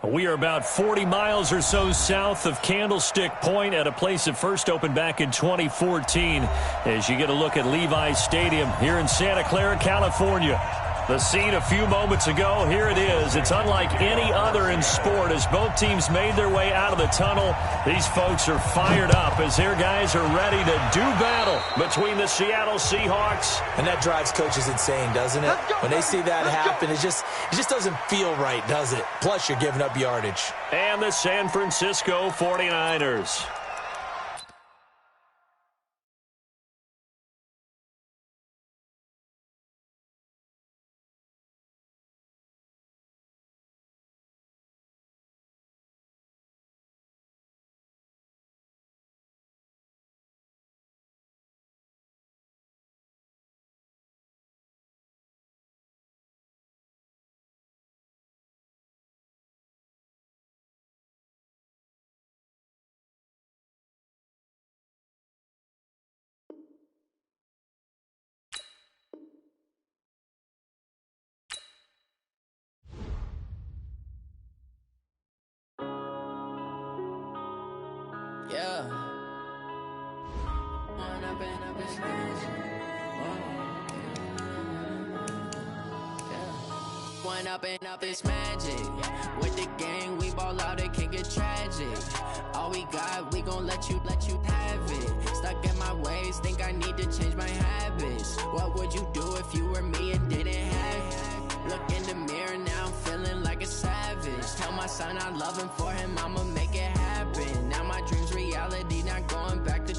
We are about 40 miles or so south of Candlestick Point at a place that first opened back in 2014 as you get a look at Levi's Stadium here in Santa Clara, California. The scene a few moments ago, here it is. It's unlike any other in sport as both teams made their way out of the tunnel. These folks are fired up as their guys are ready to do battle between the Seattle Seahawks. And that drives coaches insane, doesn't it? When they see that happen, it just doesn't feel right, does it? Plus, you're giving up yardage. And the San Francisco 49ers. Yeah. One up and up is magic. With the gang, we ball out, it can get tragic. All we got, we gon' let you have it. Stuck in my ways, think I need to change my habits. What would you do if you were me and didn't have it? Look in the mirror, now I'm feeling like a savage. Tell my son I love him, for him I'ma make it happen. Now my dream's reality, not going back to.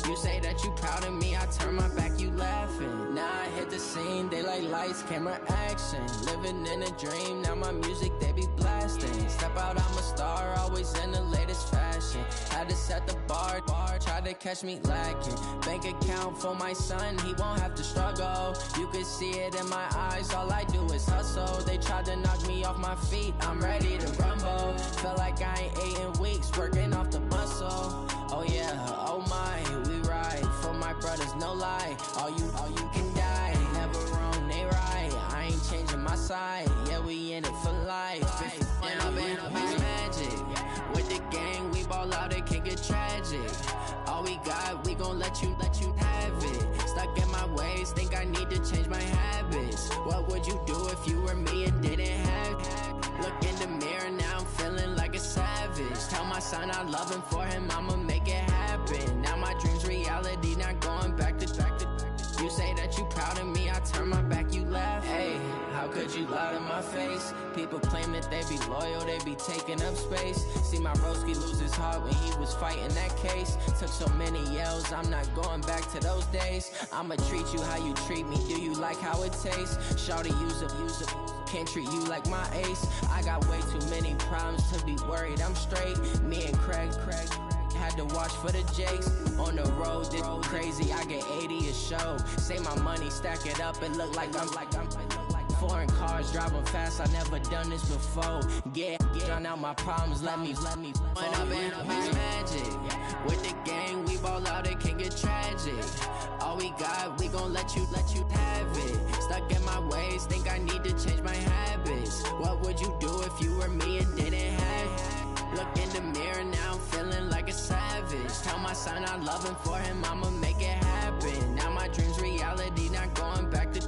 You say that you proud of me, I turn my back, you laughing. Now I hit the scene, they like lights, camera, action. Living in a dream, now my music, they be blasting. Step out, I'm a star, always in the latest fashion. Had to set the bar, try to catch me lacking. Bank account for my son, he won't have to struggle. You can see it in my eyes, all I do is hustle. They tried to knock me off my feet, I'm ready to rumble. Felt like I ain't ate in weeks, working off the muscle. Oh yeah, oh my, we ride for my brothers, no lie. All you can die, never wrong, they right. I ain't changing my side, yeah, we in it for life. Down, it's magic. With the gang, we ball out, it can get tragic. All we got, we gon' let you have it. Stuck in my ways, think I need to change my habits. What would you do if you were me and didn't have it? Look in the mirror, now I'm feeling like a savage. Tell my son I love him, for him I'ma make it happen. Now my dream's reality, not going back to. You say that you proud of me, I turn my back, you laugh. Hey, how could you lie to my face? People claim that they be loyal, they be taking up space. See my broski lose his heart when he was fighting that case. Took so many yells, I'm not going back to those days. I'ma treat you how you treat me, do you like how it tastes? Shawty, use up, can't treat you like my ace. I got way too many problems to be worried, I'm straight. Me and Craig had to watch for the Jakes. On the road, this crazy, I get 80 a show. Say my money, stack it up, and look like I'm foreign cars, driving fast, I never done this before. Drown out my problems, let me One up and up is magic. With the gang, we ball out, it can get tragic. All we got, we gon' let you have it. Stuck in my ways, think I need to change my habits. What would you do if you were me and didn't have it? Look in the mirror, now I'm feeling like a savage. Tell my son I love him, for him I'ma make it happen. Now my dream's reality, not going back to.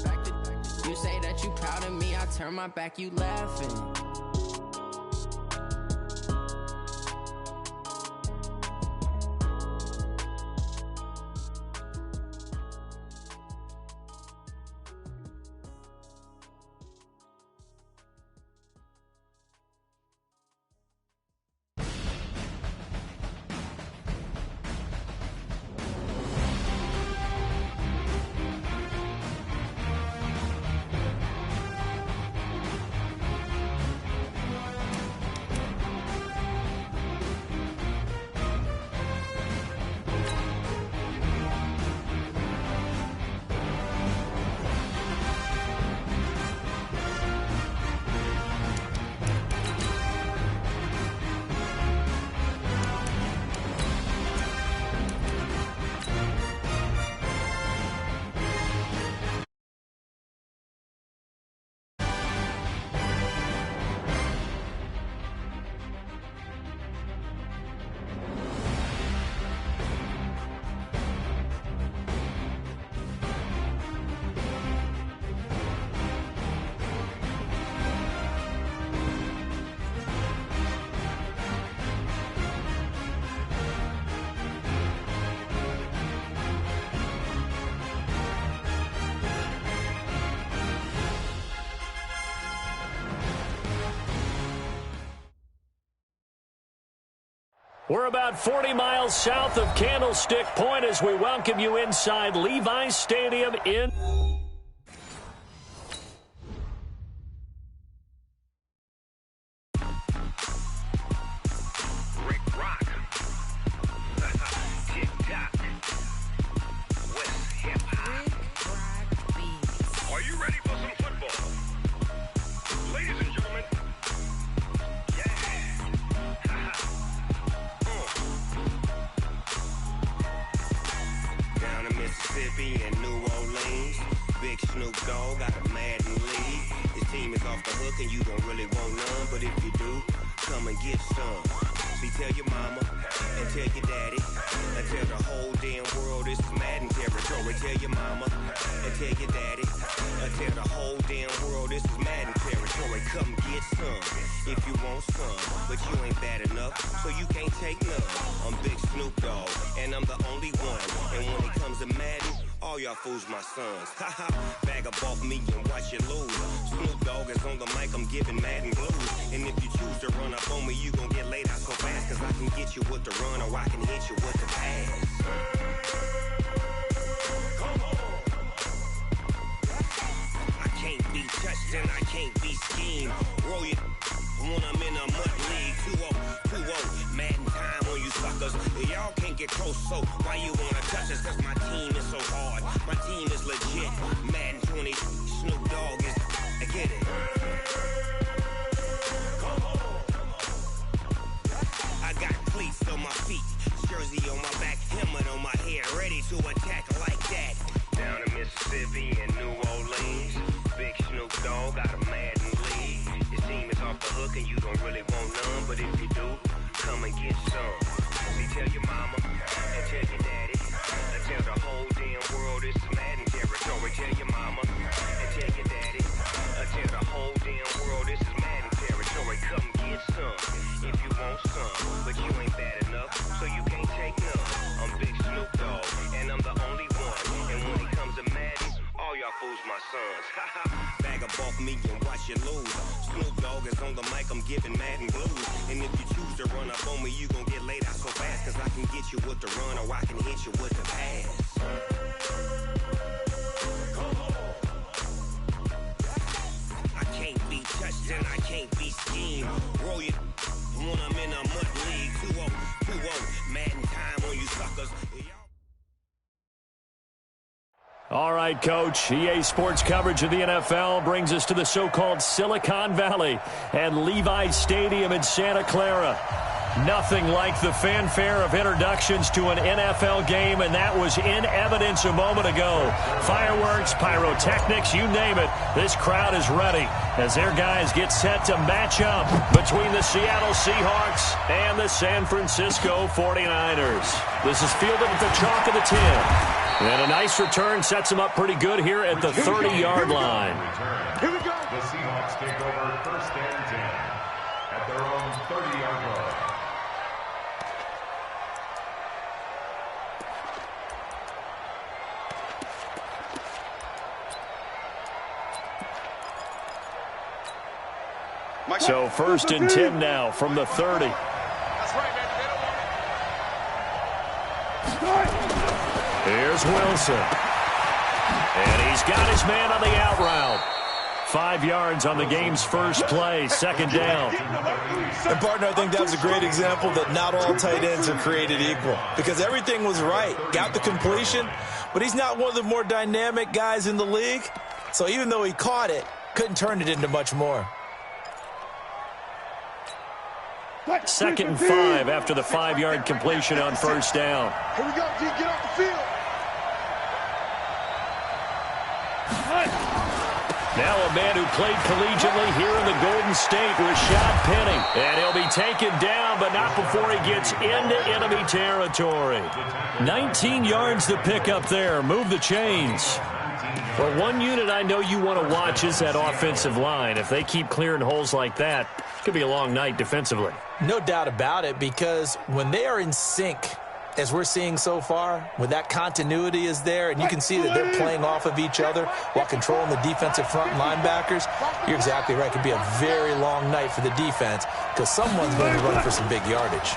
You say that you proud of me, I turn my back, you laughing. We're about 40 miles south of Candlestick Point as we welcome you inside Levi Stadium in... And New Orleans, big Snoop Dogg got a Madden lead. His team is off the hook and you don't really want none, but if you do, come and get some. See, tell your mama and tell your daddy and tell the whole damn world this is Madden territory. Tell your mama and tell your daddy and tell the whole damn world this is Madden territory. Come get some if you want some, but you ain't bad enough, so you can't take none. I'm Big Snoop Dogg and I'm the only one, and when it comes to Madden, all y'all fools my sons. Haha, bag up off me and watch you lose. Snoop Dogg is on the mic, I'm giving Madden blues. And if you choose to run up on me, you gon' get laid out so fast, cause I can get you with the run or I can hit you with the pass. Come on. I can't be touched and I can't be schemed. Roll it when I'm in a mud league. 2-0, Madden time on you suckers. Y'all can't get close, so why you wanna touch us? Cause my team is so hard, my team is legit. Madden 20, Snoop Dogg is, I get it. Come on. I got cleats on my feet, jersey on my back, helmet on my head, ready to attack like that. Down in Mississippi and New Orleans, big Snoop Dogg got a Madden lead. His team is off the hook and you don't really want none, but if you do, come and get some. See, tell your mama and tell your daddy and tell the whole damn world this is Madden territory. Tell your mama and tell your daddy and tell the whole damn world this is Madden territory. Come get some if you want some, but you ain't bad enough, so you can't take none. I'm Big Snoop Dogg and I'm the only one, and when it comes to Madden, all y'all fools my sons. Bag up off me and watch you lose. Snoop Dogg is on the mic, I'm giving Madden blues. And if you choose to run up on me, you gon' get laid out so fast, cause I can get you with the run or I can hit you with the pass. Come on. I can't be touched and I can't be schemed. Roll it when I'm in a mud league. 2-0, Madden time on you suckers. All right, Coach. EA Sports coverage of the NFL brings us to the so-called Silicon Valley and Levi Stadium in Santa Clara. Nothing like the fanfare of introductions to an NFL game, and that was in evidence a moment ago. Fireworks, pyrotechnics, you name it. This crowd is ready as their guys get set to match up between the Seattle Seahawks and the San Francisco 49ers. This is fielded at the chalk of the 10. And a nice return sets them up pretty good here at the 30-yard line. Here we go. The Seahawks take over first and 10 at their own 30-yard line. So first and 10 now from the 30. That's right, man. They don't want it. Here's Wilson. And he's got his man on the out route. 5 yards on the game's first play, second down. And, partner, I think that was a great example that not all tight ends are created equal, because everything was right. Got the completion, but he's not one of the more dynamic guys in the league. So even though he caught it, couldn't turn it into much more. Second and 5 after the 5-yard completion on first down. Here we go, G. Get off the field. Now a man who played collegiately here in the Golden State, Rashad Penny. And he'll be taken down, but not before he gets into enemy territory. 19 yards to pick up there. Move the chains. Well, one unit I know you want to watch is that offensive line. If they keep clearing holes like that, it could be a long night defensively. No doubt about it, because when they are in sync, as we're seeing so far, when that continuity is there, and you can see that they're playing off of each other while controlling the defensive front linebackers, you're exactly right. It could be a very long night for the defense because someone's going to be running for some big yardage.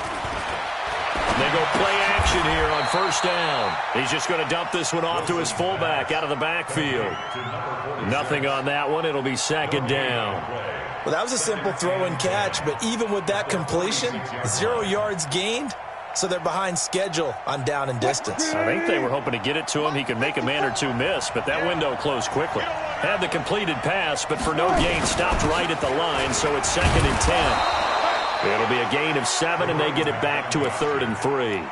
They go play action here on first down. He's just going to dump this one off to his fullback out of the backfield. Nothing on that one. It'll be second down. Well, that was a simple throw and catch, but even with that completion, 0 yards gained, so they're behind schedule on down and distance. I think they were hoping to get it to him. He could make a man or two miss, but that window closed quickly. Had the completed pass, but for no gain, stopped right at the line, so it's second and 10. It'll be a gain of 7, and they get it back to a 3rd and 3.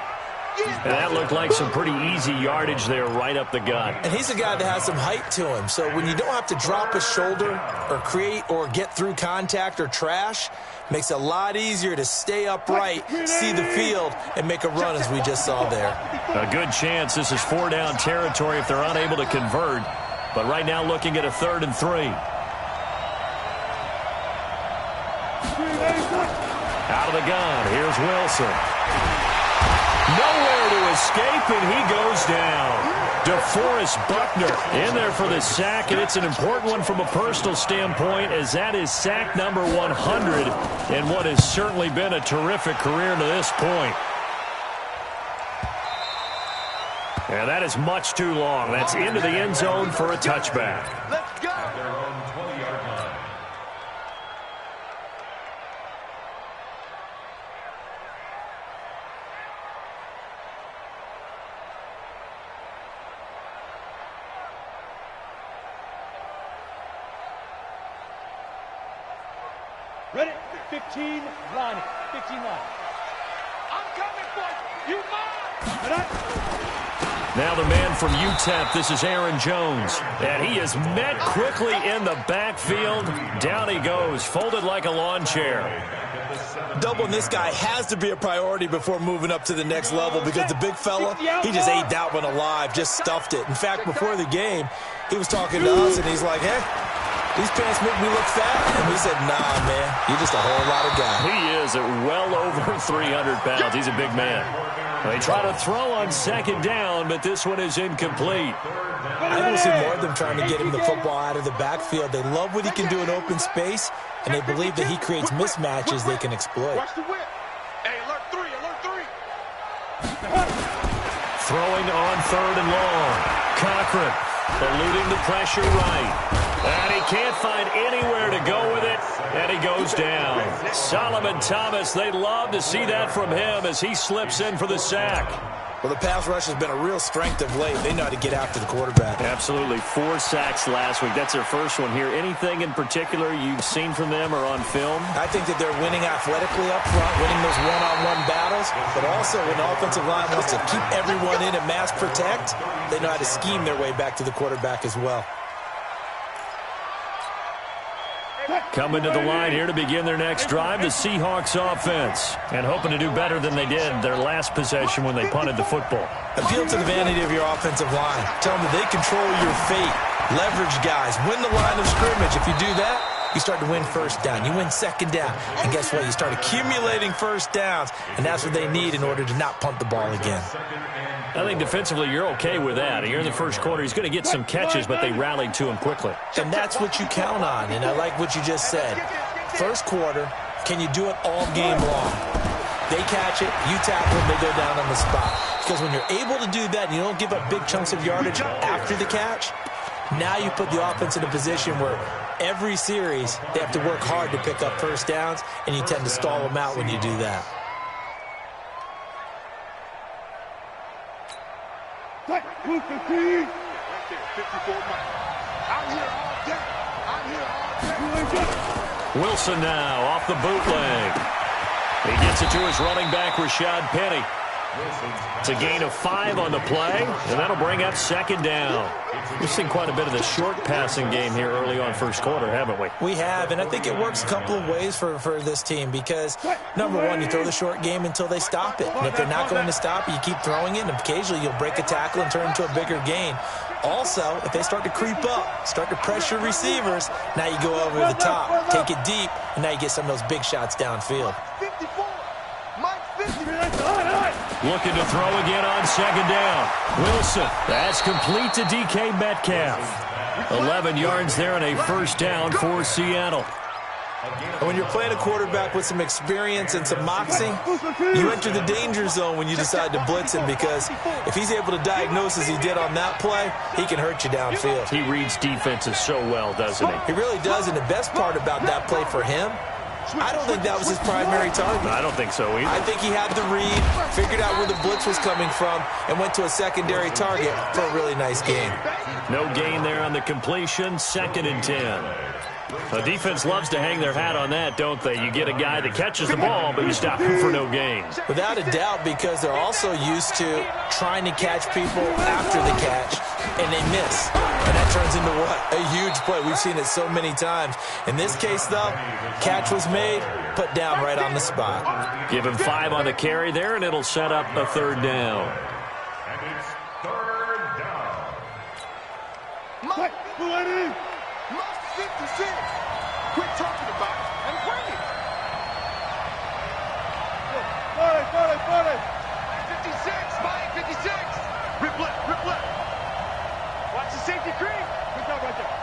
And that looked like some pretty easy yardage there right up the gut. And he's a guy that has some height to him, so when you don't have to drop a shoulder or create or get through contact or trash, makes it a lot easier to stay upright, see the field, and make a run as we just saw there. A good chance this is 4-down territory if they're unable to convert. But right now looking at a 3rd and 3. Out of the gun, here's Wilson. Nowhere to escape, and he goes down. DeForest Buckner in there for the sack, and it's an important one from a personal standpoint, as that is sack number 100 in what has certainly been a terrific career to this point. And that is much too long. That's into the end zone for a touchback. Let's go. At their own 20-yard line. Ready? 15 line. 15 line. I'm coming for you. You mine. Now the man from UTEP, this is Aaron Jones. And he is met quickly in the backfield. Down he goes, folded like a lawn chair. Doubling this guy has to be a priority before moving up to the next level, because the big fella, he just ate that one alive, just stuffed it. In fact, before the game, he was talking to us, and he's like, hey, these pants make me look fat. And we said, nah, man, you're just a whole lot of guy. He is at well over 300 pounds. He's a big man. They try to throw on second down, but this one is incomplete. I don't see more of them trying to get him the football out of the backfield. They love what he can do in open space, and they believe that he creates mismatches they can exploit. Watch the whip. Hey, alert 3, alert 3. Throwing on 3rd and long. Cochran eluding the pressure right. And he can't find anywhere to go with it, and he goes down. Solomon Thomas, they love to see that from him as he slips in for the sack. Well, the pass rush has been a real strength of late. They know how to get after the quarterback. Absolutely. 4 sacks last week. That's their first one here. Anything in particular you've seen from them or on film? I think that they're winning athletically up front, winning those one-on-one battles, but also when the offensive line wants to keep everyone in and mass protect, they know how to scheme their way back to the quarterback as well. Coming to the line here to begin their next drive, the Seahawks offense. And hoping to do better than they did their last possession when they punted the football. Appeal to the vanity of your offensive line. Tell them that they control your fate. Leverage guys. Win the line of scrimmage. If you do that, you start to win first down. You win second down. And guess what? You start accumulating first downs. And that's what they need in order to not punt the ball again. I think defensively you're okay with that. Here in the first quarter, he's going to get some catches, but they rallied to him quickly. And that's what you count on. And I like what you just said. First quarter, can you do it all game long? They catch it, you tackle them, they go down on the spot. Because when you're able to do that and you don't give up big chunks of yardage after the catch, now you put the offense in a position where every series they have to work hard to pick up first downs, and you tend to stall them out when you do that. Wilson now off the bootleg. He gets it to his running back, Rashad Penny. It's a gain of 5 on the play, and that'll bring up second down. We've seen quite a bit of the short passing game here early on first quarter, haven't we? We have, and I think it works a couple of ways for this team because, number one, you throw the short game until they stop it. And if they're not going to stop it, you keep throwing it, and occasionally you'll break a tackle and turn it into a bigger gain. Also, if they start to creep up, start to pressure receivers, now you go over the top, take it deep, and now you get some of those big shots downfield. Looking to throw again on second down. Wilson, that's complete to DK Metcalf. 11 yards there and a first down for Seattle. And when you're playing a quarterback with some experience and some moxie, you enter the danger zone when you decide to blitz him, because if he's able to diagnose as he did on that play, he can hurt you downfield. He reads defenses so well, doesn't he? He really does, and the best part about that play for him, I don't think that was his primary target. I don't think so either. I think he had the read, figured out where the blitz was coming from, and went to a secondary target for a really nice gain. No gain there on the completion, 2nd and 10. The defense loves to hang their hat on that, don't they? You get a guy that catches the ball, but you stop him for no gain. Without a doubt, because they're also used to trying to catch people after the catch, and they miss. And that turns into what? A huge play. We've seen it so many times. In this case, though, catch was made, put down right on the spot. Give him 5 on the carry there, and it'll set up a 3rd down. And it's 3rd down. Mike, Mark 56. Quit talking about it and bring it. 56, Mike, 56. Rip left. Watch the safety creep. Good job right there.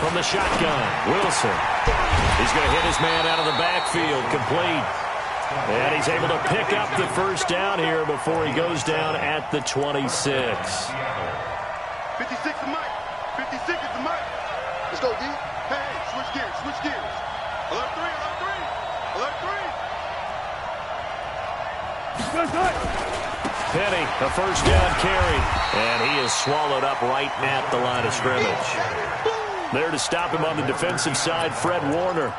From the shotgun, Wilson. He's going to hit his man out of the backfield, complete. And he's able to pick up the 1st down here before he goes down at the 26. 56 to Mike. 56 is the Mike. Let's go, D. Hey, switch gears. Alert 3. Penny, a 1st down carry. And he is swallowed up right at the line of scrimmage. There to stop him on the defensive side, Fred Warner.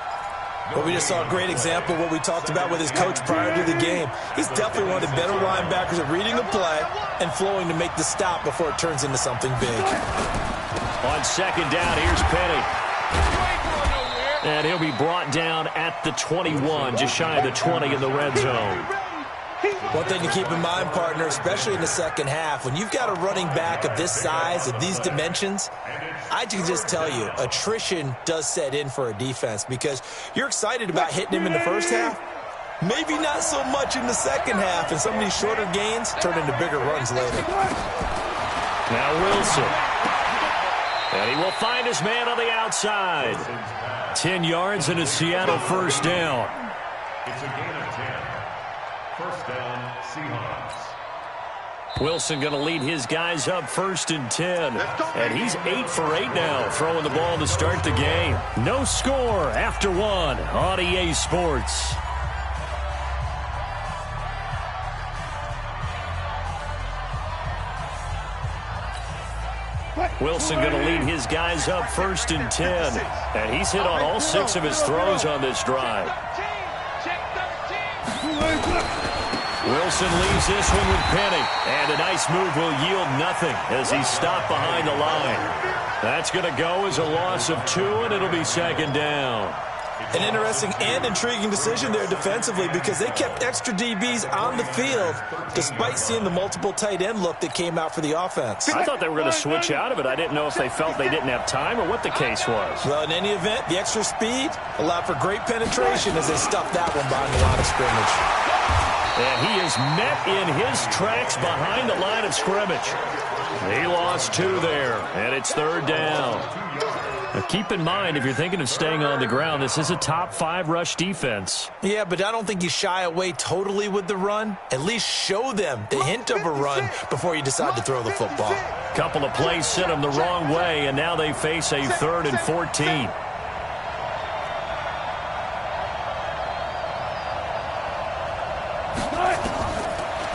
Well, we just saw a great example of what we talked about with his coach prior to the game. He's definitely one of the better linebackers at reading the play and flowing to make the stop before it turns into something big. On 2nd down, here's Penny. And he'll be brought down at the 21, just shy of the 20 in the red zone. One thing to keep in mind, partner, especially in the second half, when you've got a running back of this size, of these dimensions, I can just tell you, attrition does set in for a defense, because you're excited about hitting him in the first half. Maybe not so much in the second half, and some of these shorter gains turn into bigger runs later. Now Wilson. And he will find his man on the outside. 10 yards and a Seattle 1st down. It's a gain of 10. 1st down, Seahawks. Wilson going to lead his guys up 1st and 10. And he's 8 for 8 now, throwing the ball to start the game. No score after 1 on EA Sports. Wilson going to lead his guys up 1st and 10. And he's hit on all 6 of his throws on this drive. Wilson leaves this one with Penny. And a nice move will yield nothing as he's stopped behind the line. That's going to go as a loss of 2, and it'll be 2nd down. An interesting and intriguing decision there defensively, because they kept extra DBs on the field despite seeing the multiple tight end look that came out for the offense. I thought they were going to switch out of it. I didn't know if they felt they didn't have time or what the case was. Well, in any event, the extra speed allowed for great penetration as they stuffed that one behind the line of scrimmage. And he is met in his tracks behind the line of scrimmage. He lost 2 there, and it's 3rd down. Now keep in mind, if you're thinking of staying on the ground, this is a top 5 rush defense. Yeah, but I don't think you shy away totally with the run. At least show them the hint of a run before you decide to throw the football. Couple of plays sent them the wrong way, and now they face a 3rd and 14.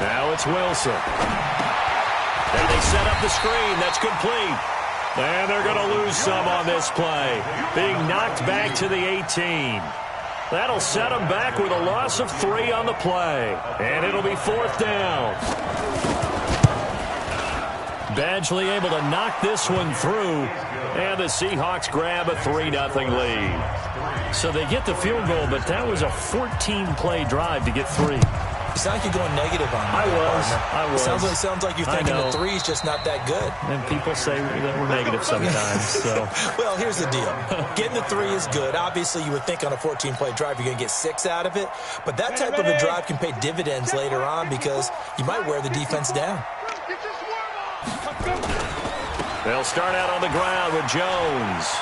Now it's Wilson. And they set up the screen. That's complete. And they're going to lose some on this play. Being knocked back to the 18. That'll set them back with a loss of 3 on the play. And it'll be 4th down. Badgley able to knock this one through. And the Seahawks grab a 3-0 lead. So they get the field goal, but that was a 14-play drive to get 3. You sound like you're going negative on me. I was. It sounds like you're thinking the 3 is just not that good. And people say that we're negative sometimes. So. Well, here's the deal. Getting the 3 is good. Obviously, you would think on a 14-play drive you're going to get 6 out of it. But that type of a drive can pay dividends later on, because you might wear the defense down. They'll start out on the ground with Jones.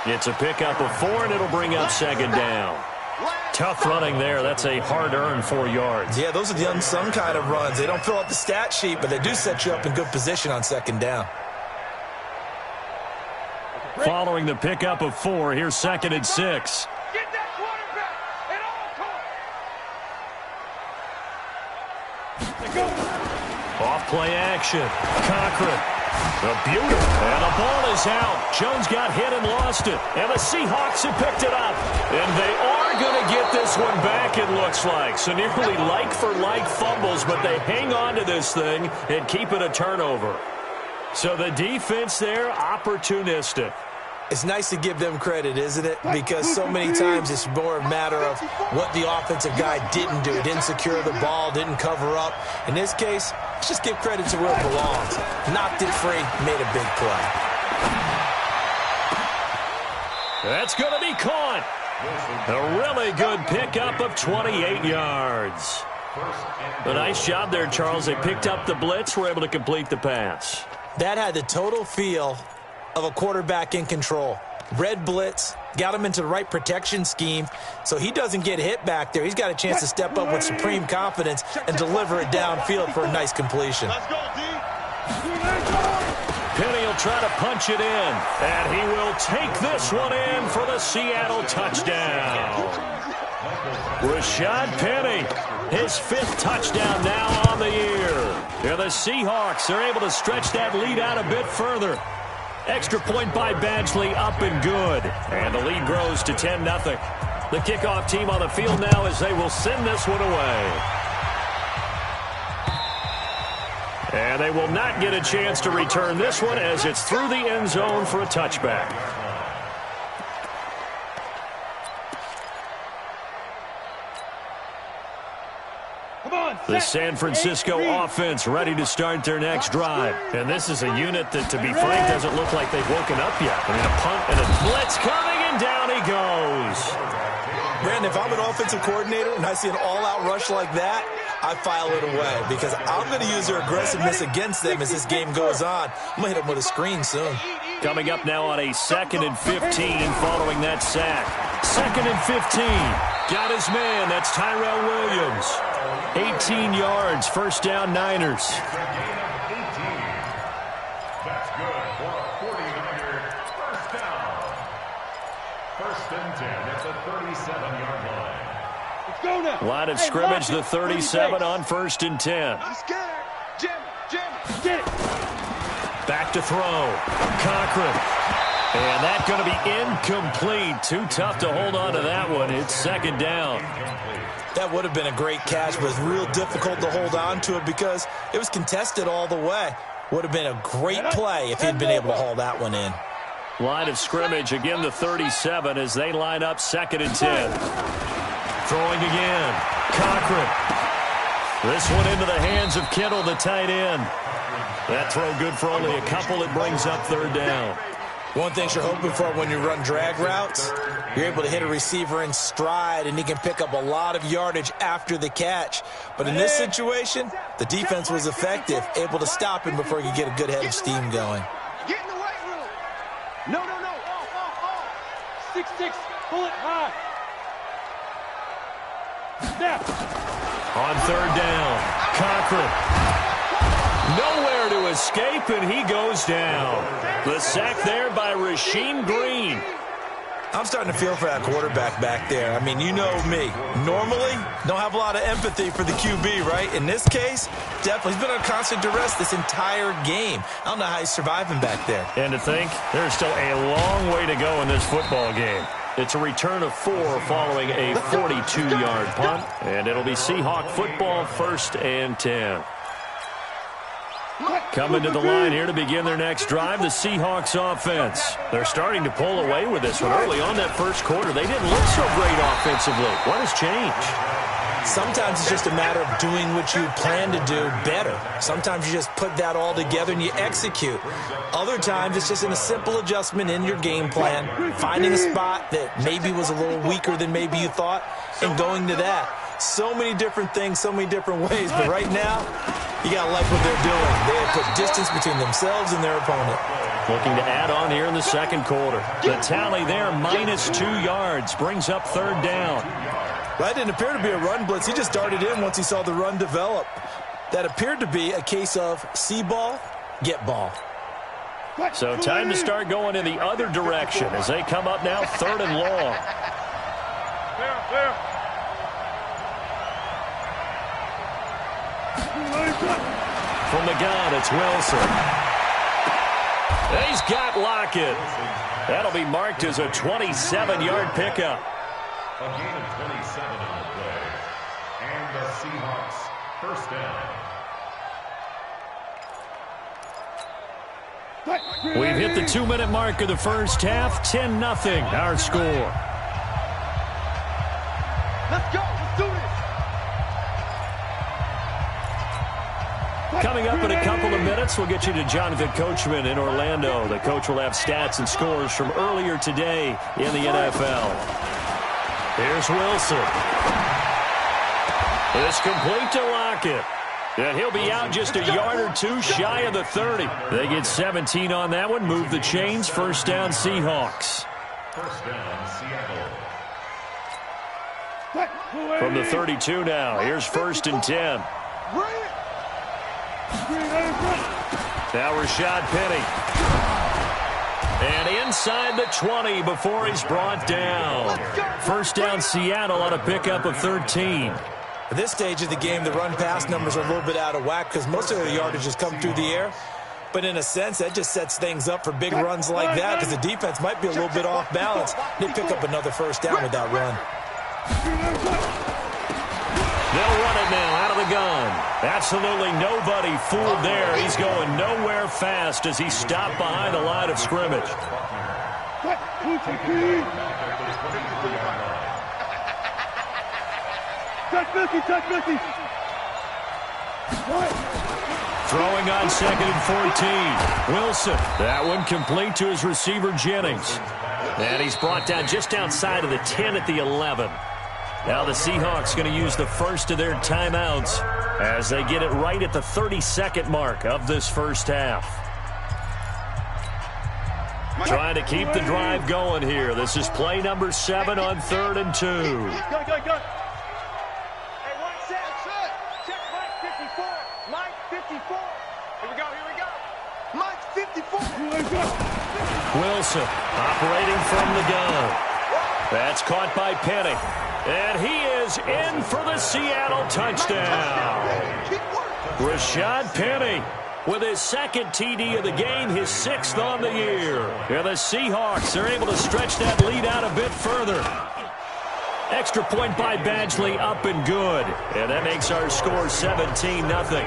It's a pickup of 4, and it'll bring up second down. Tough running there. That's a hard-earned 4 yards. Yeah, those are the unsung kind of runs. They don't fill up the stat sheet, but they do set you up in good position on second down. Following the pickup of 4, here's 2nd and 6. Get that quarterback at all costs. Off play action. Cochran. The beauty. And the ball is out. Jones got hit and lost it. And the Seahawks have picked it up. And they are going to get this one back, it looks like. So nearly like-for-like fumbles, but they hang on to this thing and keep it a turnover. So the defense there, opportunistic. It's nice to give them credit, isn't it? Because so many times it's more a matter of what the offensive guy didn't do. Didn't secure the ball, didn't cover up. In this case, let's just give credit to where it belongs. Knocked it free, made a big play. That's going to be caught. A really good pickup of 28 yards. A nice job there, Charles. They picked up the blitz, were able to complete the pass. That had the total feel of a quarterback in control. Red blitz, got him into the right protection scheme, so he doesn't get hit back there. He's got a chance to step up with supreme confidence and deliver it downfield for a nice completion. Let's go, D. Penny will try to punch it in, and he will take this one in for the Seattle touchdown. Rashad Penny, his 5th touchdown now on the year. And the Seahawks are able to stretch that lead out a bit further. Extra point by Badgley, up and good. And the lead grows to 10-0. The kickoff team on the field now as they will send this one away. And they will not get a chance to return this one as it's through the end zone for a touchback. The San Francisco offense ready to start their next drive. And this is a unit that, to be frank, doesn't look like they've woken up yet. I mean, a punt and a blitz coming, and down he goes. Brandon, if I'm an offensive coordinator and I see an all-out rush like that, I file it away because I'm going to use their aggressiveness against them as this game goes on. I'm going to hit them with a screen soon. Coming up now on a 2nd and 15 following that sack. 2nd and 15. Got his man. That's Tyrell Williams. 18 yards. First down, Niners. That's good for a 49er first down. 1st and 10 at the 37-yard line. Let's go now. Line of scrimmage, the 37 on 1st and 10. Get it. Back to throw. Cochran. And that's going to be incomplete. Too tough to hold on to that one. It's 2nd down. That would have been a great catch, but it's real difficult to hold on to it because it was contested all the way. Would have been a great play if he'd been able to haul that one in. Line of scrimmage, again the 37 as they line up 2nd and 10. Throwing again. Cochran. This one into the hands of Kittle, the tight end. That throw good for only a couple. It brings up 3rd down. One thing you're hoping for when you run drag routes, you're able to hit a receiver in stride, and he can pick up a lot of yardage after the catch. But in this situation, the defense was effective, able to stop him before he could get a good head of steam going. Get in the weight room. No. Off. 6'6", pull it high. Snap. On 3rd down, Cochran. Nowhere to escape, and he goes down. The sack there by Rasheem Green. I'm starting to feel for that quarterback back there. I mean, you know me. Normally, don't have a lot of empathy for the QB, right? In this case, definitely. He's been under constant duress this entire game. I don't know how he's surviving back there. And to think, there's still a long way to go in this football game. It's a return of 4 following a 42-yard punt. And it'll be Seahawk football, 1st and 10. Coming to the line here to begin their next drive, the Seahawks offense. They're starting to pull away with this one. Early on that first quarter, they didn't look so great offensively. What has changed? Sometimes it's just a matter of doing what you plan to do better. Sometimes you just put that all together and you execute. Other times it's just in a simple adjustment in your game plan, finding a spot that maybe was a little weaker than maybe you thought, and going to that. So many different things, so many different ways, but right now, You got to like what they're doing. They have put distance between themselves and their opponent. Looking to add on here in the second quarter. The tally there, -2 yards, brings up third down. That didn't appear to be a run blitz. He just darted in once he saw the run develop. That appeared to be a case of see ball, get ball. So time to start going in the other direction as they come up now third and long. From the gun, it's Wilson. He's got Lockett. That'll be marked as a 27-yard pickup. A gain of 27 on the play. And the Seahawks first down. We've hit the 2-minute mark of the first half. 10-0 our score. Let's go. Let's do this. Coming up in a couple of minutes, we'll get you to Jonathan Coachman in Orlando. The coach will have stats and scores from earlier today in the NFL. Here's Wilson. It's complete to Lockett. And he'll be out just a yard or two shy of the 30. They get 17 on that one. Move the chains. First down, Seahawks. First down, Seattle. From the 32 now. Here's first and 10. Now Rashad Penny. And inside the 20 before he's brought down. First down, Seattle on a pickup of 13. At this stage of the game, the run-pass numbers are a little bit out of whack because most of their yardage has come through the air. But in a sense, that just sets things up for big runs like that because the defense might be a little bit off balance. They pick up another first down with that run. They'll run it now out of the gun. Absolutely nobody fooled there. He's going nowhere fast as he stopped behind the line of scrimmage. Throwing on second and 14. Wilson. That one complete to his receiver, Jennings. And he's brought down just outside of the 10 at the 11. Now the Seahawks going to use the first of their timeouts as they get it right at the 32nd mark of this first half. Trying to keep the drive going here. This is play number 7 on 3rd and 2. Go. Hey, one set. Check Mike 54. Mike 54. Here we go. Mike 54. Wilson operating from the gun. That's caught by Penny. And he is in for the Seattle touchdown. Rashad Penny with his second TD of the game, his 6th on the year. And the Seahawks are able to stretch that lead out a bit further. Extra point by Badgley, up and good. And that makes our score 17-0.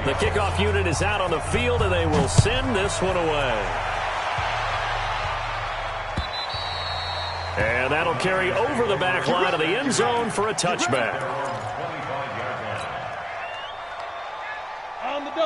The kickoff unit is out on the field, and they will send this one away. And that'll carry over the back line of the end zone for a touchback.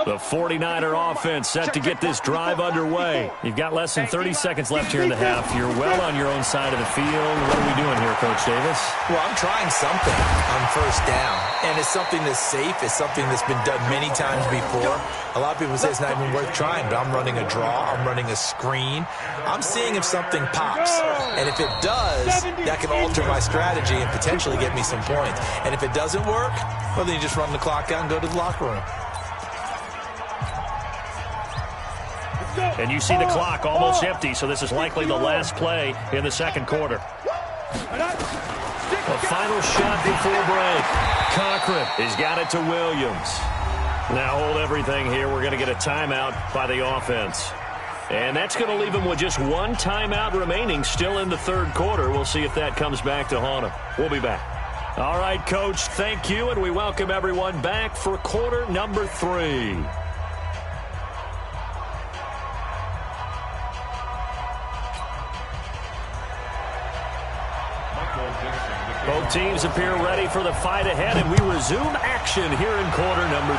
The 49er offense set to get this drive underway. You've got less than 30 seconds left here in the half. You're well on your own side of the field. What are we doing here, Coach Davis? Well, I'm trying something on first down, and it's something that's safe. It's something that's been done many times before. A lot of people say it's not even worth trying, but I'm running a draw. I'm running a screen. I'm seeing if something pops, and if it does, that can alter my strategy and potentially get me some points. And if it doesn't work, well, then you just run the clock out and go to the locker room. And you see the clock almost empty, so this is likely the last play in the second quarter. A final shot before break. Cochran has got it to Williams. Now hold everything here. We're going to get a timeout by the offense. And that's going to leave them with just one timeout remaining still in the third quarter. We'll see if that comes back to haunt them. We'll be back. All right, Coach, thank you, and we welcome everyone back for quarter number 3. Both teams appear ready for the fight ahead, and we resume action here in quarter number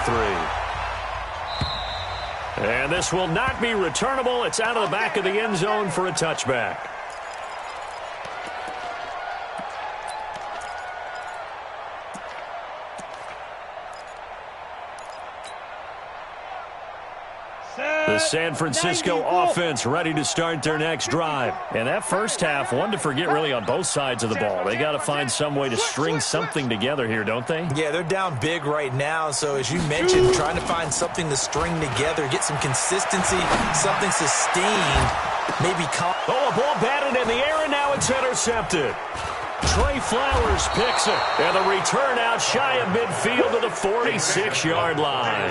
3. And this will not be returnable. It's out of the back of the end zone for a touchback. The San Francisco offense ready to start their next drive. And that first half, one to forget really on both sides of the ball. They got to find some way to string something together here, don't they? Yeah, they're down big right now. So as you mentioned, trying to find something to string together, get some consistency, something sustained, maybe. Oh, a ball batted in the air, and now it's intercepted. Trey Flowers picks it, and the return out shy of midfield to the 46-yard line.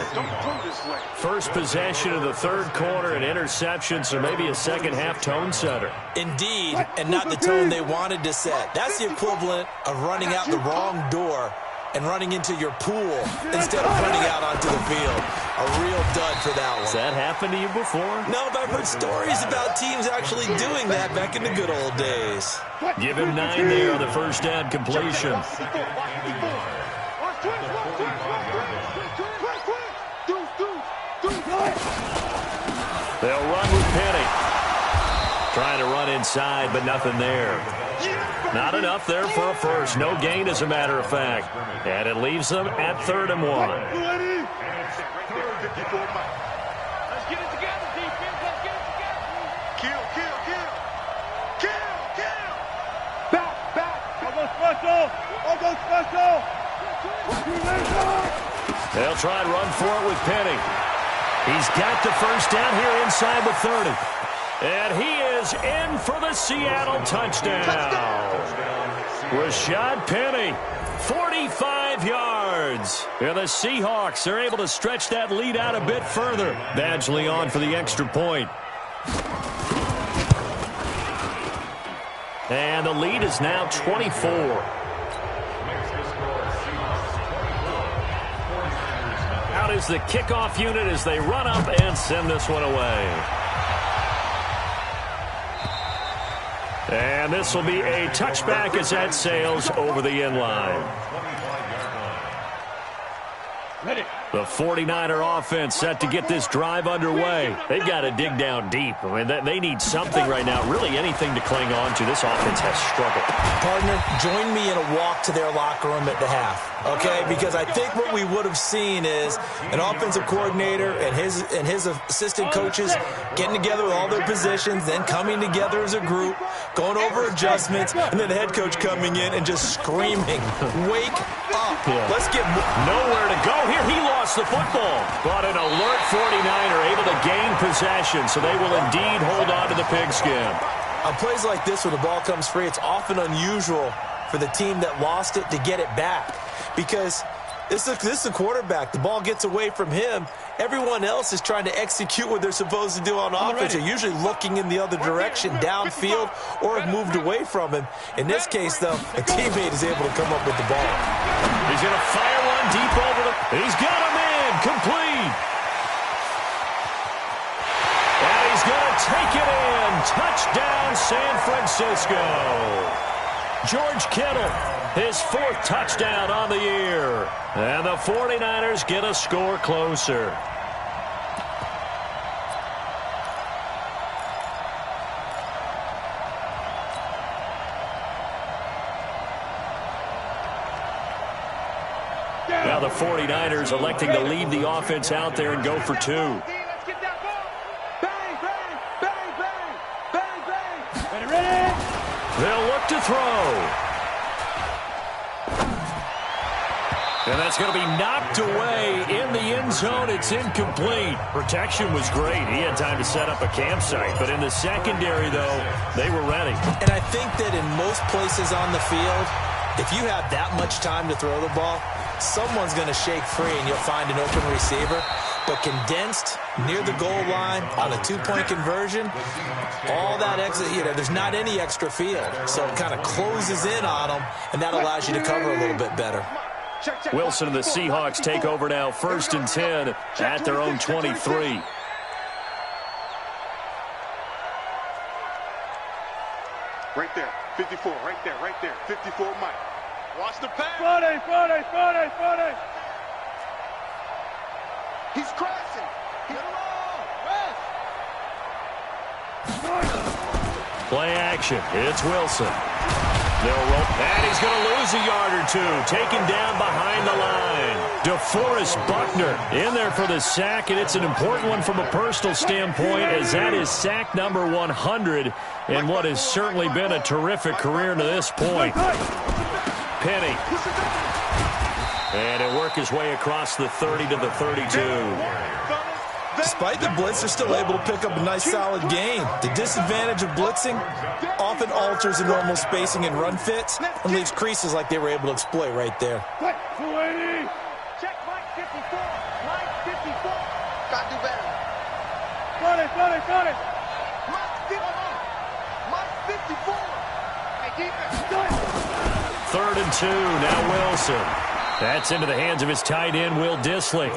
First possession of the third quarter, an interception, so maybe a second-half tone setter. Indeed, and not the tone they wanted to set. That's the equivalent of running out the wrong door and running into your pool instead of running out onto the field. A real dud for that one. Has that happened to you before? No, but I've heard stories about teams actually doing that back in the good old days. Give him 9 there on the first down completion. They'll run with Penny. Trying to run inside, but nothing there. Not enough there for a first. No gain, as a matter of fact. And it leaves them at 3rd and 1. Let's get it together, defense. Let's get it together. Kill. Back. I'll go special. They'll try and run for it with Penny. He's got the first down here inside the 30. And he is in for the Seattle touchdown. Rashad Penny, 45 yards. And the Seahawks are able to stretch that lead out a bit further. Badgley on for the extra point. And the lead is now 24. Out is the kickoff unit as they run up and send this one away. And this will be a touchback as that sails over the end line. The 49er offense set to get this drive underway. They've got to dig down deep. I mean, they need something right now, really anything to cling on to. This offense has struggled. Partner, join me in a walk to their locker room at the half, okay? Because I think what we would have seen is an offensive coordinator and his assistant coaches getting together with all their positions, then coming together as a group, going over adjustments, and then the head coach coming in and just screaming, wake up. Yeah. Let's get nowhere to go here. He lost the football. But an alert 49er able to gain possession, so they will indeed hold on to the pigskin. On plays like this, when the ball comes free, it's often unusual for the team that lost it to get it back. Because this is the quarterback. The ball gets away from him. Everyone else is trying to execute what they're supposed to do on offense. They're usually looking in the other direction, downfield, or have moved away from him. In this case, though, a teammate is able to come up with the ball. He's going to fire one deep over the... He's got him in. Complete. And he's going to take it in. Touchdown, San Francisco. George Kittle, his 4th touchdown on the year. And the 49ers get a score closer. Now the 49ers electing to leave the offense out there and go for 2. Let's get that ball. Bang, bang, bang, bang, bang, bang. Ready? They'll look to throw. And that's going to be knocked away in the end zone. It's incomplete. Protection was great. He had time to set up a campsite. But in the secondary, though, they were ready. And I think that in most places on the field, if you have that much time to throw the ball, someone's going to shake free and you'll find an open receiver. But condensed near the goal line on a 2-point conversion, all that extra, there's not any extra field. So it kind of closes in on them, and that allows you to cover a little bit better. Wilson and the Seahawks take over now, 1st and 10 at their own 23. Right there, 54, right there, 54 Mike. Watch the pass. 40. He's crashing. Get him on. Play action. It's Wilson. They'll roll. And he's going to lose a yard or two. Taken down behind the line. DeForest Buckner in there for the sack, and it's an important one from a personal standpoint, as that is sack number 100 in what has certainly been a terrific career to this point. Penny. And he'll work his way across the 30 to the 32. Despite the blitz, they're still able to pick up a nice, solid gain. The disadvantage of blitzing often alters the normal spacing and run fits and leaves creases like they were able to exploit right there. Check Mike 54. Mike 54. Got to do better. Got it. Mike 54. Hey, defense. 3rd and 2. Now Wilson. That's into the hands of his tight end, Will Dissly.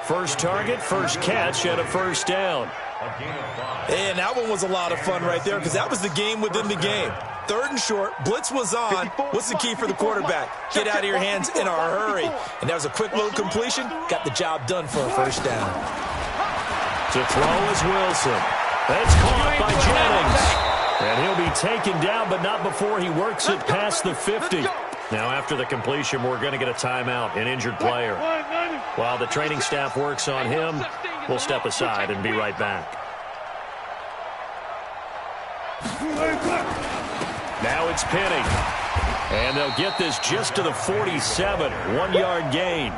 First target, first catch, and a first down. And that one was a lot of fun right there because that was the game within the game. 3rd and short, blitz was on. What's the key for the quarterback? Get out of your hands in a hurry. And that was a quick little completion. Got the job done for a first down. To throw is Wilson. That's caught by Jennings. And he'll be taken down, but not before he works it past the 50. Now, after the completion, we're going to get a timeout, an injured player. While the training staff works on him, we'll step aside and be right back. Now it's Penny. And they'll get this just to the 47, 1-yard gain.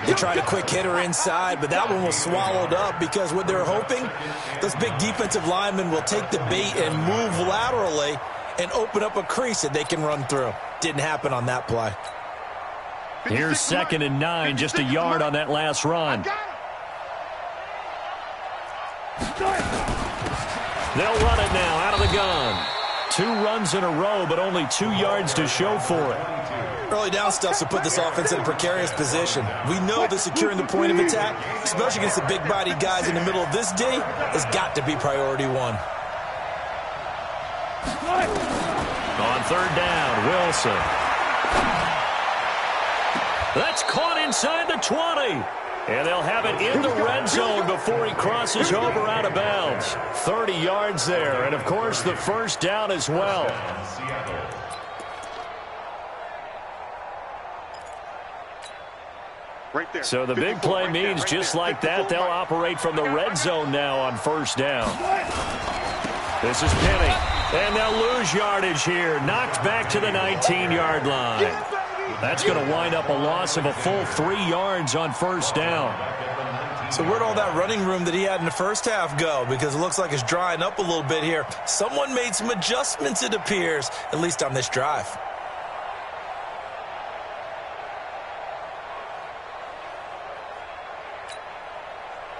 They tried a quick hitter inside, but that one was swallowed up because what they're hoping, those big defensive linemen will take the bait and move laterally and open up a crease that they can run through. Didn't happen on that play. Here's 2nd and 9, just a yard on that last run. They'll run it now out of the gun. 2 runs in a row, but only 2 yards to show for it. Early down stuff to put this offense in a precarious position. We know that securing the point of attack, especially against the big-bodied guys in the middle of this day, has got to be priority 1. On 3rd down, Wilson. That's caught inside the 20. And they'll have it in the red zone before he crosses over out of bounds. 30 yards there, and of course the first down as well. So the big play means just like that, they'll operate from the red zone now on first down. This is Penny. And they'll lose yardage here. Knocked back to the 19-yard line. That's going to wind up a loss of a full 3 yards on first down. So where'd all that running room that he had in the first half go? Because it looks like it's drying up a little bit here. Someone made some adjustments, it appears, at least on this drive.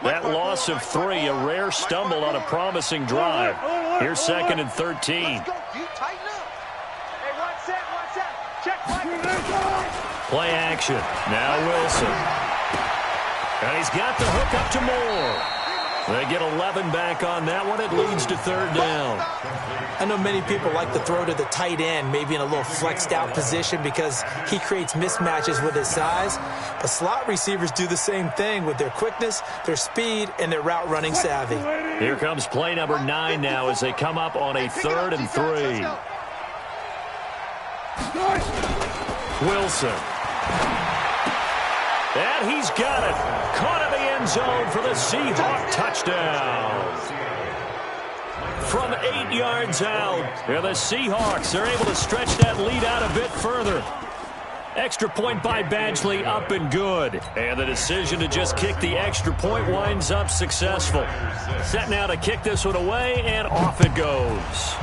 That loss of 3, a rare stumble on a promising drive. Here's 2nd and 13. Play action. Now Wilson. And he's got the hook up to Moore. They get 11 back on that one. It leads to 3rd down. I know many people like to throw to the tight end, maybe in a little flexed out position because he creates mismatches with his size. But slot receivers do the same thing with their quickness, their speed, and their route running savvy. Here comes play number 9 now as they come up on a 3rd and 3. Wilson. And he's got it. Caught in the end zone for the Seahawk touchdown. From 8 yards out. And the Seahawks are able to stretch that lead out a bit further. Extra point by Badgley, up and good. And the decision to just kick the extra point winds up successful. Set now to kick this one away, and off it goes.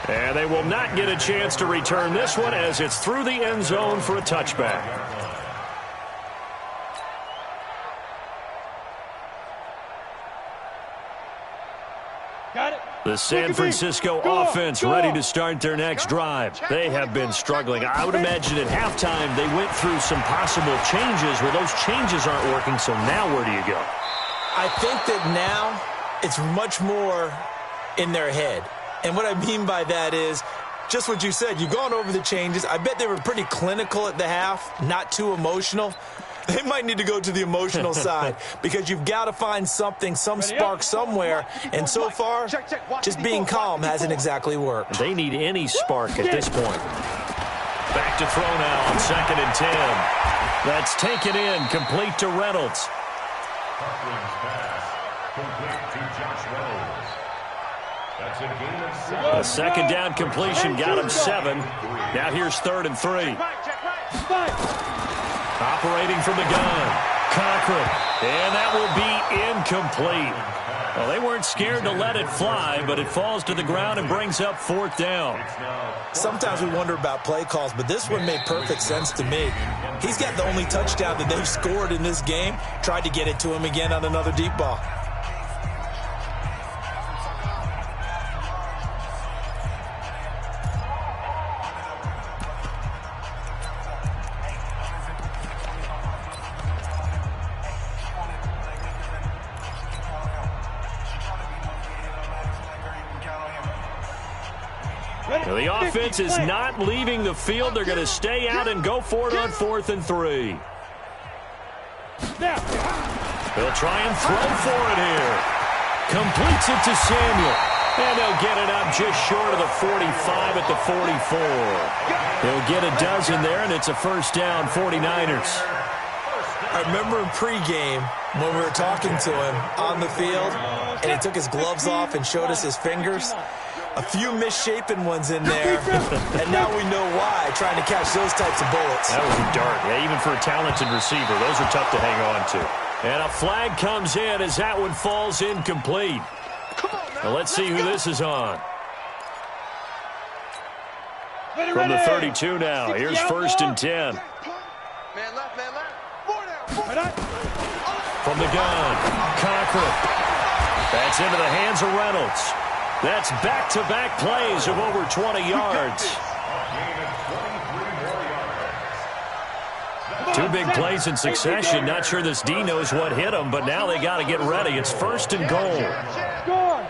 And they will not get a chance to return this one as it's through the end zone for a touchback. The San Francisco offense ready to start their next drive. They have been struggling. I would imagine at halftime they went through some possible changes where those changes aren't working, so now where do you go? I think that now it's much more in their head. And what I mean by that is just what you said. You've gone over the changes. I bet they were pretty clinical at the half, not too emotional. They might need to go to the emotional side because you've got to find something, some spark somewhere. And so far, just being calm hasn't exactly worked. They need any spark at this point. Back to throw now on 2nd and 10. That's taken in, complete to Reynolds. Cochran's pass, complete to Josh Reynolds. That's a gain of 7. A second down completion got him 7. Now here's 3rd and 3. Operating from the gun. Cochran. And that will be incomplete. Well, they weren't scared to let it fly, but it falls to the ground and brings up 4th down. Sometimes we wonder about play calls, but this one made perfect sense to me. He's got the only touchdown that they've scored in this game. Tried to get it to him again on another deep ball. The offense is not leaving the field. They're going to stay out and go for it on 4th and 3. They'll try and throw for it here. Completes it to Samuel. And they'll get it up just short of the 45 at the 44. They'll get a dozen there, and it's a first down, 49ers. I remember in pregame when we were talking to him on the field, and he took his gloves off and showed us his fingers. A few misshapen ones in there, and now we know why, trying to catch those types of bullets. That was a dart. Yeah, even for a talented receiver, those are tough to hang on to. And a flag comes in as that one falls incomplete. Well, let's see who this is on. From the 32 now, here's 1st and 10. Man left, man left. 4 down. From the gun, Cochran. That's into the hands of Reynolds. That's back-to-back plays of over 20 yards. 2 big plays in succession. Not sure this D knows what hit him, but now they got to get ready. It's 1st and goal. Go.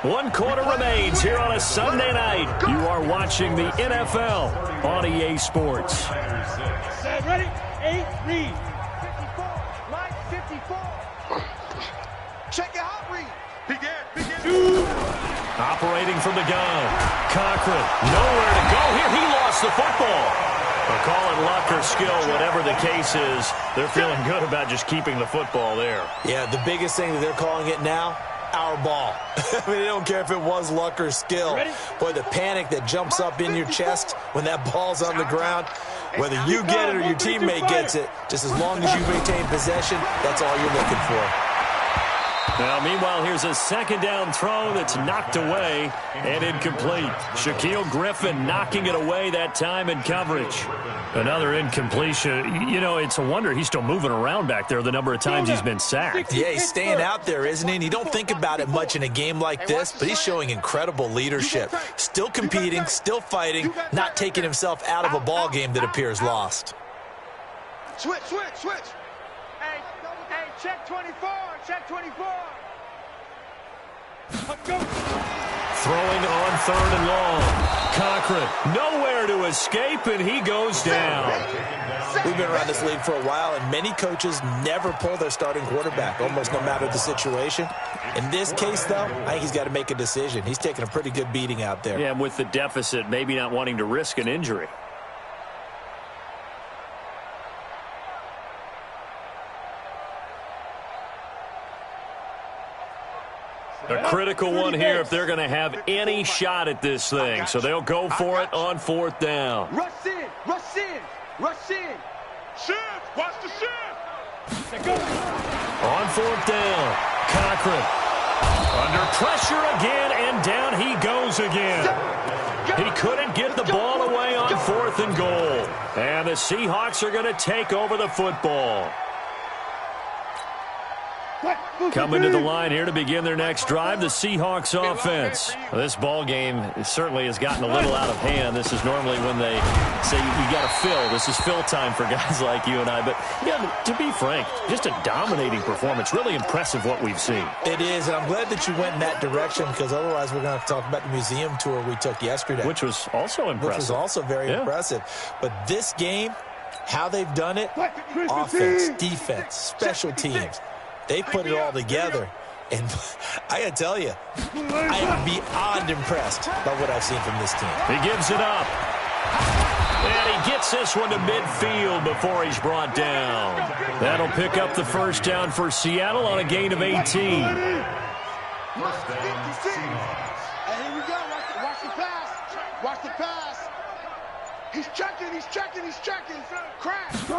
1 quarter remains here on a Sunday night. You are watching the NFL on EA Sports. Ready? 8, read. 54. Mike, 54. Check it out, read. Begin. Operating from the gun. Cochran, nowhere to go here. He lost the football. They'll call it luck or skill, whatever the case is. They're feeling good about just keeping the football there. Yeah, the biggest thing that they're calling it now, our ball. I mean, they don't care if it was luck or skill. Boy, the panic that jumps up in your chest when that ball's on the ground, whether you get it or your teammate gets it, just as long as you maintain possession, that's all you're looking for. Now, meanwhile, here's a 2nd down throw that's knocked away and incomplete. Shaquille Griffin knocking it away that time in coverage. Another incompletion. You know, it's a wonder he's still moving around back there the number of times he's been sacked. Yeah, he's staying out there, isn't he? And you don't think about it much in a game like this, but he's showing incredible leadership. Still competing, still fighting, not taking himself out of a ball game that appears lost. Switch. Hey, check 24. Check 24. Throwing on 3rd and long. Cochran, nowhere to escape, and he goes down. We've been around this league for a while, and many coaches never pull their starting quarterback, almost no matter the situation. In this case, though, I think he's got to make a decision. He's taking a pretty good beating out there. Yeah, and with the deficit, maybe not wanting to risk an injury. A critical one here if they're going to have any shot at this thing. So they'll go for it on 4th down. Rush in. Shift. Watch the shift. On 4th down, Cochran. Under pressure again, and down he goes again. He couldn't get the ball away on 4th and goal. And the Seahawks are going to take over the football. Coming to the line here to begin their next drive, the Seahawks offense. Well, this ball game certainly has gotten a little out of hand. This is normally when they say you got to fill. This is fill time for guys like you and I. But yeah, to be frank, just a dominating performance. Really impressive what we've seen. It is, and I'm glad that you went in that direction because otherwise we're going to have to talk about the museum tour we took yesterday. Which was also impressive. Which was also very impressive. But this game, how they've done it, offense, defense, special teams. They put it all together. And I got to tell you, I am beyond impressed by what I've seen from this team. He gives it up. And he gets this one to midfield before he's brought down. That'll pick up the first down for Seattle on a gain of 18. First down, Seahawks. And here we go. Watch the pass. Watch the pass. He's checking. Crash.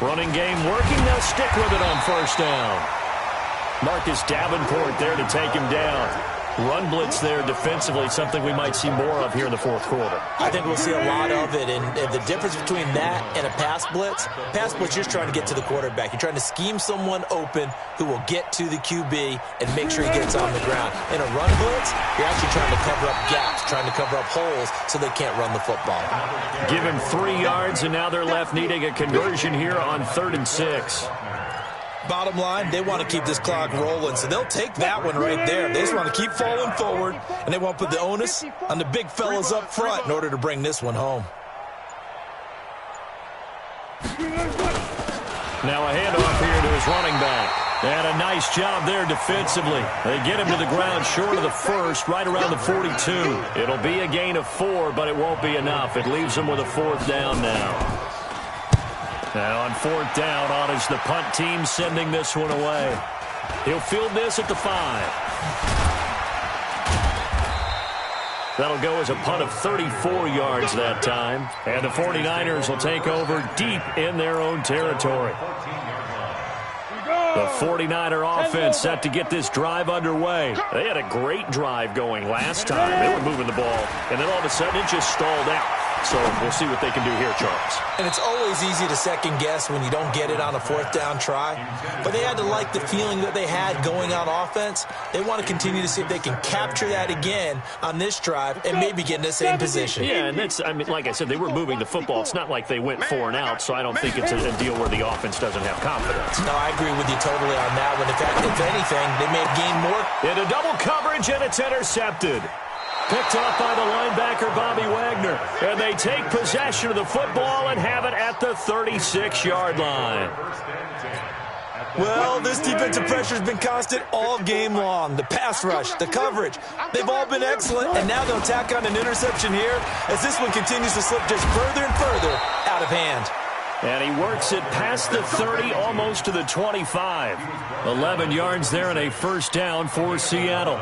Running game working. They'll stick with it on first down. Marcus Davenport there to take him down. Run blitz there defensively, something we might see more of here in the fourth quarter. I think we'll see a lot of it, and the difference between that and a pass blitz, you're just trying to get to the quarterback. You're trying to scheme someone open who will get to the QB and make sure he gets on the ground. In a run blitz, you're actually trying to cover up gaps, trying to cover up holes so they can't run the football. Give him 3 yards, and now they're left needing a conversion here on 3rd and 6. Bottom line, they want to keep this clock rolling, so they'll take that one right there. They just want to keep falling forward, and they want to put the onus on the big fellas up front in order to bring this one home. Now a handoff here to his running back. And a nice job there defensively. They get him to the ground short of the first, right around the 42. It'll be a gain of 4, but it won't be enough. It leaves them with a 4th down now. Now on 4th down, on is the punt team sending this one away. He'll field this at the 5. That'll go as a punt of 34 yards that time. And the 49ers will take over deep in their own territory. The 49er offense set to get this drive underway. They had a great drive going last time. They were moving the ball, and then all of a sudden it just stalled out. So we'll see what they can do here, Charles. And it's always easy to second guess when you don't get it on a 4th down try. But they had to like the feeling that they had going on offense. They want to continue to see if they can capture that again on this drive and maybe get in the same position. Yeah, and that's, I mean, like I said, they were moving the football. It's not like they went 4 and out, so I don't think it's a deal where the offense doesn't have confidence. No, I agree with you totally on that one. In fact, if anything, they may have gained more. Into double coverage, and it's intercepted. Picked off by the linebacker, Bobby Wagner. And they take possession of the football and have it at the 36-yard line. Well, this defensive pressure has been constant all game long. The pass rush, the coverage, they've all been excellent. And now they'll tack on an interception here as this one continues to slip just further and further out of hand. And he works it past the 30, almost to the 25. 11 yards there and a first down for Seattle.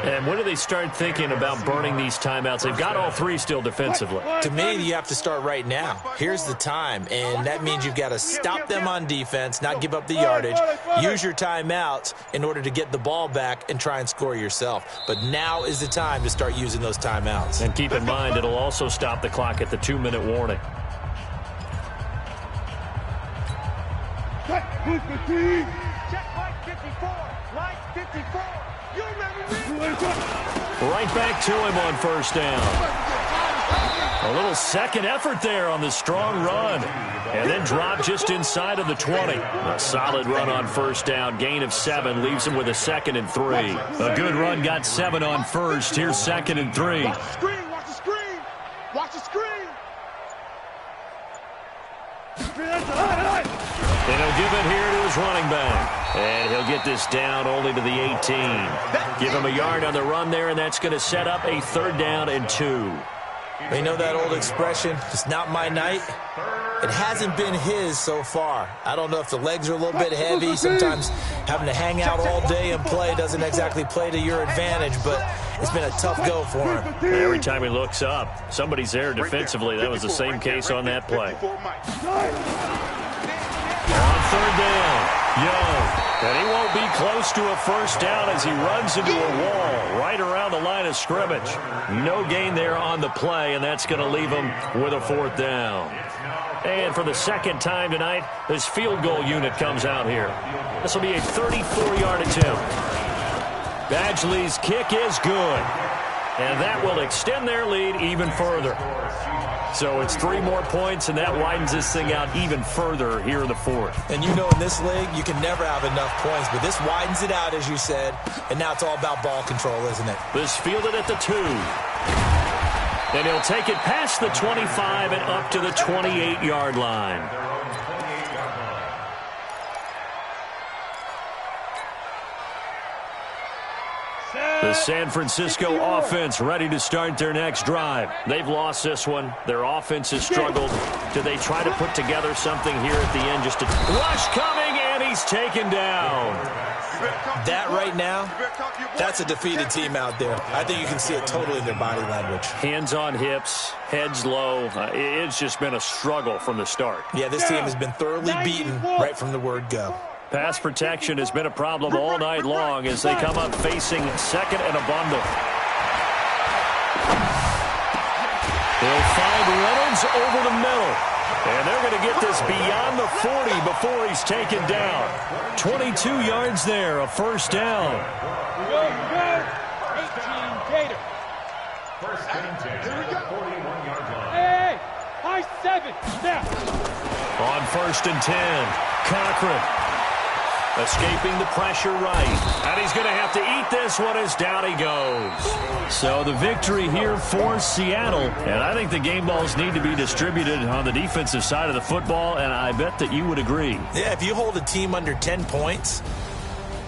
And when do they start thinking about burning these timeouts? They've got all 3 still defensively. To me, you have to start right now. Here's the time, and that means you've got to stop them on defense, not give up the yardage, use your timeouts in order to get the ball back and try and score yourself. But now is the time to start using those timeouts. And keep in mind, it'll also stop the clock at the 2-minute warning. Check Mike 54. Mike 54. You remember me? Right back to him on first down. A little second effort there on the strong run. And then drop just inside of the 20. A solid run on first down. Gain of 7 leaves him with a 2nd and 3. A good run got 7 on first. Here's 2nd and 3. Watch the screen. Watch the screen. Watch the screen. And he'll give it here to his running back. And he'll get this down only to the 18. Give him a yard on the run there, and that's going to set up a 3rd down and 2. They know that old expression, it's not my night. It hasn't been his so far. I don't know if the legs are a little bit heavy. Sometimes having to hang out all day and play doesn't exactly play to your advantage, but it's been a tough go for him. Every time he looks up, somebody's there defensively. That was the same case on that play. On 3rd down, Young. And he won't be close to a first down as he runs into a wall right around the line of scrimmage. No gain there on the play, and that's going to leave him with a 4th down. And for the 2nd time tonight, this field goal unit comes out here. This will be a 34-yard attempt. Badgley's kick is good. And that will extend their lead even further. So it's 3 more points, and that widens this thing out even further here in the 4th. And you know in this league, you can never have enough points, but this widens it out, as you said, and now it's all about ball control, isn't it? This fielded at the 2. And he'll take it past the 25 and up to the 28-yard line. The San Francisco offense ready to start their next drive. They've lost this one. Their offense has struggled. Do they try to put together something here at the end? Just a rush coming, and he's taken down. That right now, that's a defeated team out there. I think you can see it totally in their body language. Hands on hips, heads low. It's just been a struggle from the start. Yeah, this team has been thoroughly beaten right from the word go. Pass protection has been a problem all night long as they come up facing second and a bundle. They'll find Reynolds over the middle. And they're going to get this beyond the 40 before he's taken down. 22 yards there, a first down. Go, 18 Gator. First and 10 at the 41-yard line. Hey, high 7, snap. On first and 10, Cochran. Escaping the pressure right. And he's going to have to eat this one as down he goes. So the victory here for Seattle. And I think the game balls need to be distributed on the defensive side of the football, and I bet that you would agree. Yeah, if you hold a team under 10 points,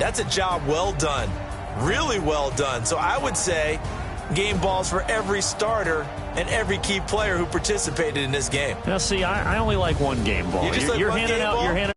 that's a job well done. Really well done. So I would say game balls for every starter and every key player who participated in this game. Now, see, I only like one game ball. You just like you're one handing game out. ball? You're handing